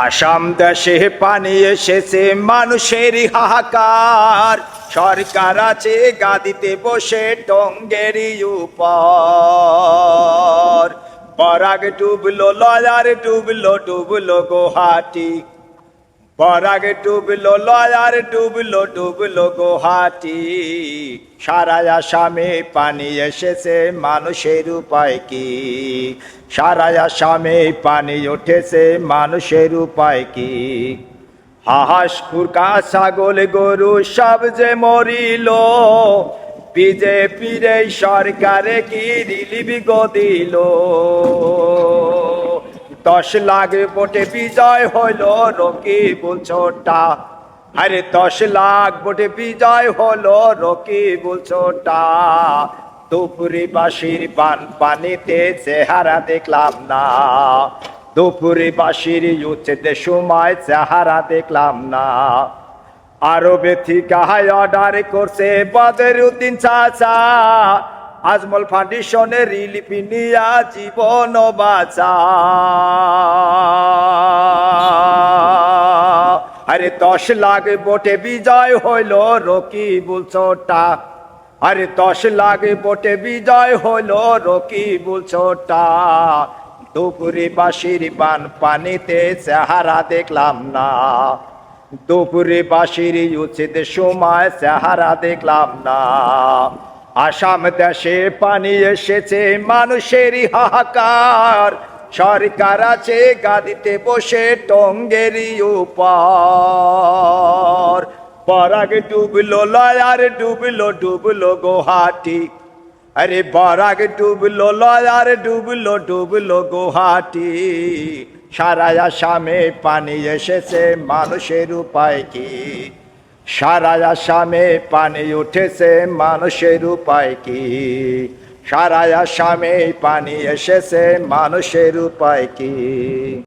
আসাম দেশে পানি এসেছে মানুষের হাহাকার, সরকার আছে গাদিতে বসে টঙ্গেরি উপর। পরাগ ডুবলো লয়ার ডুবলো ডুবলো গুয়াহাটি, পরাগ ডুবলো লয়ার ডুবলো ডুবলো গুয়াহাটি। সারা আসামে পানি এসেছে মানুষের উপায় কি, সারা আসামে পানি উঠেছে মানুষের উপায় কি। হাঁস কুরকা ছাগল গরু সব যে মরিল, বিজেপির এই সরকারে কি রিলিফ গো দিল। 10 লাখ ভোটে বিজয় হলো রকিবুল ছোটা, আরে 10 লাখ ভোটে বিজয় হলো রকিবুল ছোটা। দুপুরি বাসির পানিতে চেহারা দেখলাম না, দুপুরি বাসির উচ্ছেদ সময় চেহারা দেখলাম না। আরো বেথিকায় অর্ডার করছে বদরুদ্দিন চাচা, আজমল ফাউন্ডেশনের রিলিফ নিয়া জীবন বাঁচা। আরে 10 লাখ ভোটে বিজয় হইল রকিবুল ছোটা, আরে 10 লাখ ভোটে বিজয় হইল রকিবুল ছোটা। দুপুরে বাসির পানিতে চেহারা দেখলাম না, দুপুরে বাসির উচিত সময় চেহারা দেখলাম না। আসাম দেশে পানি এসেছে মানুষের হাহাকার, সরকার আছে গাদিতে বসে টঙ্গেরি উপর। পরাগ ডুবলো লয়ার ডুবলো ডুবলো গুয়াহাটি, আরে পরাগ ডুবলো লয়ার ডুবলো ডুবলো গুয়াহাটি। সারা আসামে পানি এসেছে মানুষের উপায় কি, সারা আসামে পানি উঠেছে মানুষের উপায় কি। সারা আসামে পানি এসেছে মানুষের উপায় কি।